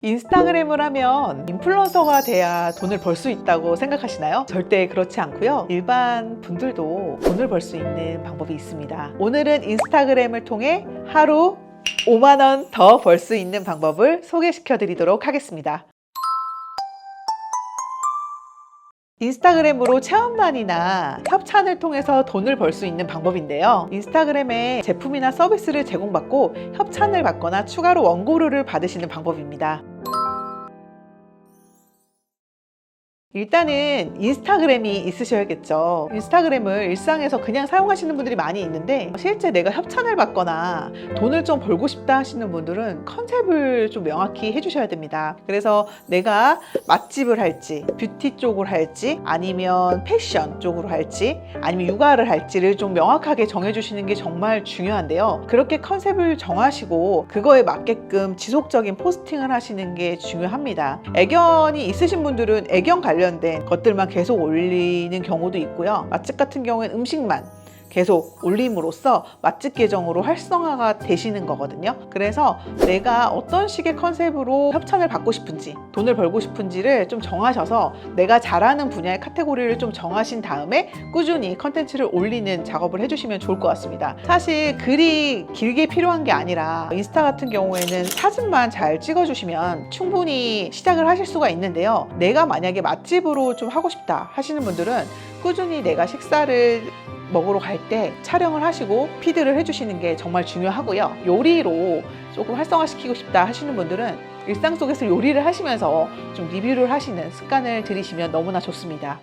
인스타그램을 하면 인플루언서가 돼야 돈을 벌 수 있다고 생각하시나요? 절대 그렇지 않고요. 일반 분들도 돈을 벌 수 있는 방법이 있습니다. 오늘은 인스타그램을 통해 하루 5만 원 더 벌 수 있는 방법을 소개시켜 드리도록 하겠습니다. 인스타그램으로 체험단이나 협찬을 통해서 돈을 벌 수 있는 방법인데요. 인스타그램에 제품이나 서비스를 제공받고 협찬을 받거나 추가로 원고료를 받으시는 방법입니다. 일단은 인스타그램이 있으셔야겠죠. 인스타그램을 일상에서 그냥 사용하시는 분들이 많이 있는데 실제 내가 협찬을 받거나 돈을 좀 벌고 싶다 하시는 분들은 컨셉을 좀 명확히 해주셔야 됩니다. 그래서 내가 맛집을 할지 뷰티 쪽으로 할지 아니면 패션 쪽으로 할지 아니면 육아를 할지를 좀 명확하게 정해주시는 게 정말 중요한데요. 그렇게 컨셉을 정하시고 그거에 맞게끔 지속적인 포스팅을 하시는 게 중요합니다. 애견이 있으신 분들은 애견 관련된 것들만 계속 올리는 경우도 있고요. 맛집 같은 경우에는 음식만 계속 올림으로써 맛집 계정으로 활성화가 되시는 거거든요. 그래서 내가 어떤 식의 컨셉으로 협찬을 받고 싶은지 돈을 벌고 싶은지를 좀 정하셔서 내가 잘하는 분야의 카테고리를 좀 정하신 다음에 꾸준히 컨텐츠를 올리는 작업을 해주시면 좋을 것 같습니다. 사실 글이 길게 필요한 게 아니라 인스타 같은 경우에는 사진만 잘 찍어주시면 충분히 시작을 하실 수가 있는데요. 내가 만약에 맛집으로 좀 하고 싶다 하시는 분들은 꾸준히 내가 식사를 먹으러 갈 때 촬영을 하시고 피드를 해주시는 게 정말 중요하고요. 요리로 조금 활성화시키고 싶다 하시는 분들은 일상 속에서 요리를 하시면서 좀 리뷰를 하시는 습관을 들이시면 너무나 좋습니다.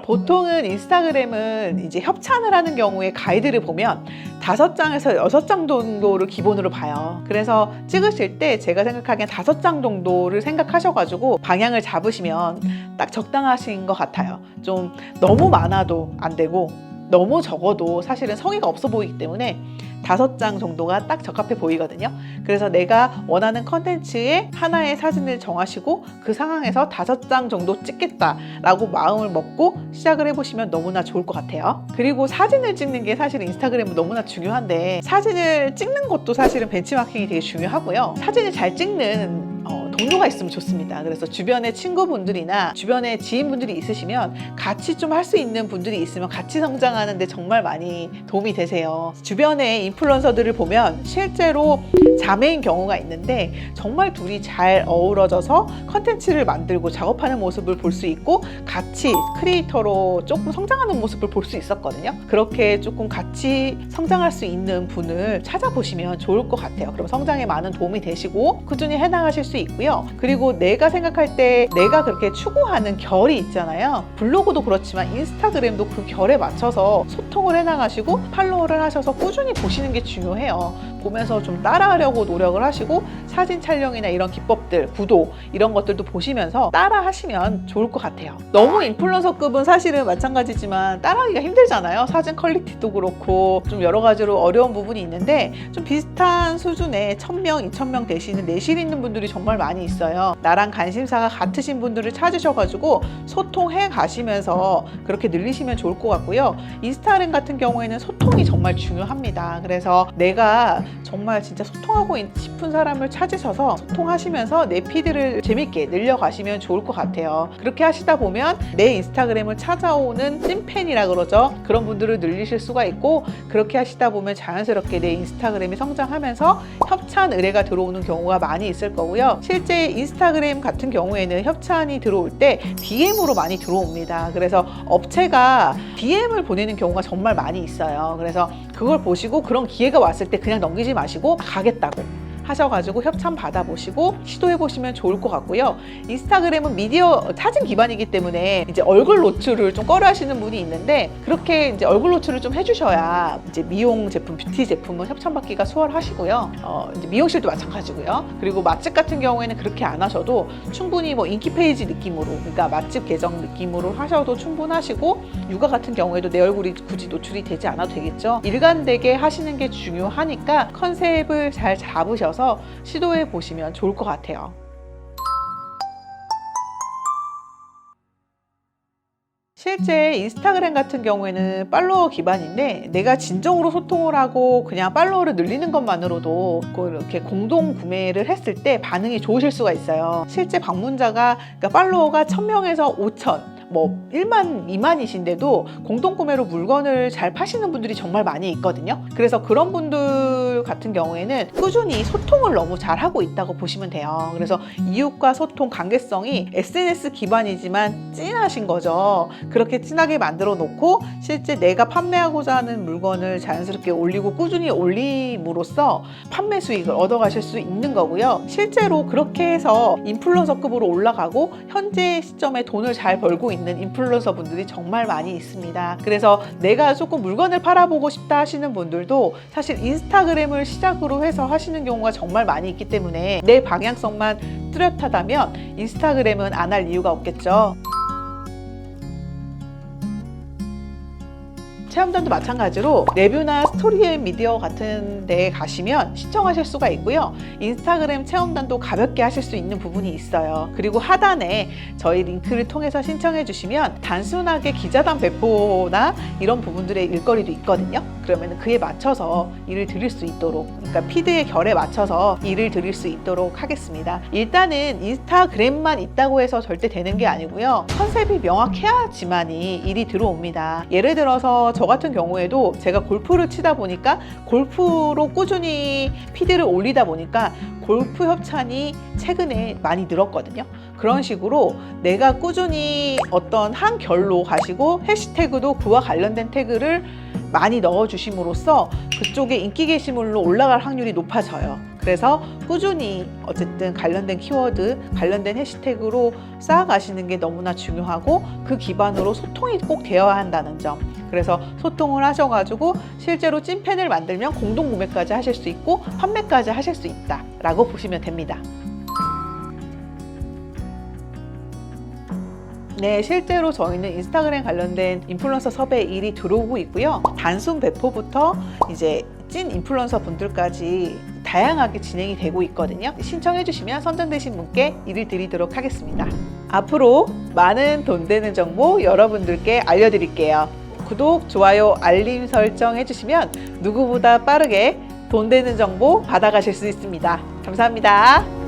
보통은 인스타그램은 이제 협찬을 하는 경우에 가이드를 보면 5장에서 6장 정도를 기본으로 봐요. 그래서 찍으실 때 제가 생각하기엔 5장 정도를 생각하셔가지고 방향을 잡으시면 딱 적당하신 것 같아요. 좀 너무 많아도 안 되고 너무 적어도 사실은 성의가 없어 보이기 때문에 5장 정도가 딱 적합해 보이거든요. 그래서 내가 원하는 컨텐츠에 하나의 사진을 정하시고 그 상황에서 5장 정도 찍겠다라고 마음을 먹고 시작을 해보시면 너무나 좋을 것 같아요. 그리고 사진을 찍는 게 사실 인스타그램은 너무나 중요한데 사진을 찍는 것도 사실은 벤치마킹이 되게 중요하고요. 사진을 잘 찍는 동료가 있으면 좋습니다. 그래서 주변에 친구분들이나 주변에 지인분들이 있으시면 같이 좀 할 수 있는 분들이 있으면 같이 성장하는데 정말 많이 도움이 되세요. 주변에 인플루언서들을 보면 실제로 자매인 경우가 있는데 정말 둘이 잘 어우러져서 컨텐츠를 만들고 작업하는 모습을 볼 수 있고 같이 크리에이터로 조금 성장하는 모습을 볼 수 있었거든요. 그렇게 조금 같이 성장할 수 있는 분을 찾아보시면 좋을 것 같아요. 그럼 성장에 많은 도움이 되시고 꾸준히 해나가실 수 있고요. 그리고 내가 생각할 때 내가 그렇게 추구하는 결이 있잖아요. 블로그도 그렇지만 인스타그램도 그 결에 맞춰서 소통을 해나가시고 팔로우를 하셔서 꾸준히 보시는 게 중요해요. 보면서 좀 따라하려고 노력을 하시고 사진 촬영이나 이런 기법들, 구도 이런 것들도 보시면서 따라 하시면 좋을 것 같아요. 너무 인플루언서급은 사실은 마찬가지지만 따라하기가 힘들잖아요. 사진 퀄리티도 그렇고 좀 여러 가지로 어려운 부분이 있는데 좀 비슷한 수준의 1000명, 2000명 되시는 내실 있는 분들이 정말 많이 있어요. 나랑 관심사가 같으신 분들을 찾으셔가지고 소통해 가시면서 그렇게 늘리시면 좋을 것 같고요. 인스타그램 같은 경우에는 소통이 정말 중요합니다. 그래서 내가 정말 진짜 소통하고 싶은 사람을 찾으셔서 소통하시면서 내 피드를 재밌게 늘려가시면 좋을 것 같아요. 그렇게 하시다 보면 내 인스타그램을 찾아오는 찐팬이라 그러죠. 그런 분들을 늘리실 수가 있고 그렇게 하시다 보면 자연스럽게 내 인스타그램이 성장하면서 협찬 의뢰가 들어오는 경우가 많이 있을 거고요. 실제 인스타그램 같은 경우에는 협찬이 들어올 때 DM으로 많이 들어옵니다. 그래서 업체가 DM을 보내는 경우가 정말 많이 있어요. 그래서 그걸 보시고 그런 기회가 왔을 때 그냥 넘기지 마시고 가겠다고 하셔가지고 협찬 받아보시고 시도해보시면 좋을 것 같고요. 인스타그램은 미디어 사진 기반이기 때문에 이제 얼굴 노출을 좀 꺼려 하시는 분이 있는데 그렇게 이제 얼굴 노출을 좀 해주셔야 이제 미용 제품, 뷰티 제품은 협찬받기가 수월하시고요. 이제 미용실도 마찬가지고요. 그리고 맛집 같은 경우에는 그렇게 안 하셔도 충분히 뭐 인기 페이지 느낌으로, 그러니까 맛집 계정 느낌으로 하셔도 충분하시고 육아 같은 경우에도 내 얼굴이 굳이 노출이 되지 않아도 되겠죠. 일관되게 하시는 게 중요하니까 컨셉을 잘 잡으셔서 시도해 보시면 좋을 것 같아요. 실제 인스타그램 같은 경우에는 팔로워 기반인데 내가 진정으로 소통을 하고 그냥 팔로워를 늘리는 것만으로도 이렇게 공동 구매를 했을 때 반응이 좋으실 수가 있어요. 실제 방문자가 그러니까 팔로워가 1000명에서 5000 뭐 1만, 2만이신데도 공동구매로 물건을 잘 파시는 분들이 정말 많이 있거든요. 그래서 그런 분들 같은 경우에는 꾸준히 소통을 너무 잘하고 있다고 보시면 돼요. 그래서 이웃과 소통, 관계성이 SNS 기반이지만 찐하신 거죠. 그렇게 찐하게 만들어 놓고 실제 내가 판매하고자 하는 물건을 자연스럽게 올리고 꾸준히 올림으로써 판매 수익을 얻어가실 수 있는 거고요. 실제로 그렇게 해서 인플루언서급으로 올라가고 현재 시점에 돈을 잘 벌고 있는 인플루언서 분들이 정말 많이 있습니다. 그래서 내가 조금 물건을 팔아보고 싶다 하시는 분들도 사실 인스타그램을 시작으로 해서 하시는 경우가 정말 많이 있기 때문에 내 방향성만 뚜렷하다면 인스타그램은 안 할 이유가 없겠죠. 체험단도 마찬가지로 레뷰나 스토리앤 미디어 같은 데에 가시면 시청하실 수가 있고요. 인스타그램 체험단도 가볍게 하실 수 있는 부분이 있어요. 그리고 하단에 저희 링크를 통해서 신청해 주시면 단순하게 기자단 배포나 이런 부분들의 일거리도 있거든요. 그러면 그에 맞춰서 일을 드릴 수 있도록, 그러니까 피드의 결에 맞춰서 일을 드릴 수 있도록 하겠습니다. 일단은 인스타그램만 있다고 해서 절대 되는 게 아니고요. 컨셉이 명확해야지만이 일이 들어옵니다. 예를 들어서 저 같은 경우에도 제가 골프를 치다 보니까 골프로 꾸준히 피드를 올리다 보니까 골프 협찬이 최근에 많이 늘었거든요. 그런 식으로 내가 꾸준히 어떤 한 결로 가시고 해시태그도 그와 관련된 태그를 많이 넣어주심으로써 그쪽에 인기 게시물로 올라갈 확률이 높아져요. 그래서 꾸준히 어쨌든 관련된 키워드, 관련된 해시태그로 쌓아가시는 게 너무나 중요하고 그 기반으로 소통이 꼭 되어야 한다는 점. 그래서 소통을 하셔가지고 실제로 찐팬을 만들면 공동 구매까지 하실 수 있고 판매까지 하실 수 있다라고 보시면 됩니다. 네, 실제로 저희는 인스타그램 관련된 인플루언서 섭외 일이 들어오고 있고요. 단순 배포부터 이제 찐 인플루언서 분들까지 다양하게 진행이 되고 있거든요. 신청해 주시면 선정되신 분께 일을 드리도록 하겠습니다. 앞으로 많은 돈 되는 정보 여러분들께 알려드릴게요. 구독, 좋아요, 알림 설정 해주시면 누구보다 빠르게 돈 되는 정보 받아가실 수 있습니다. 감사합니다.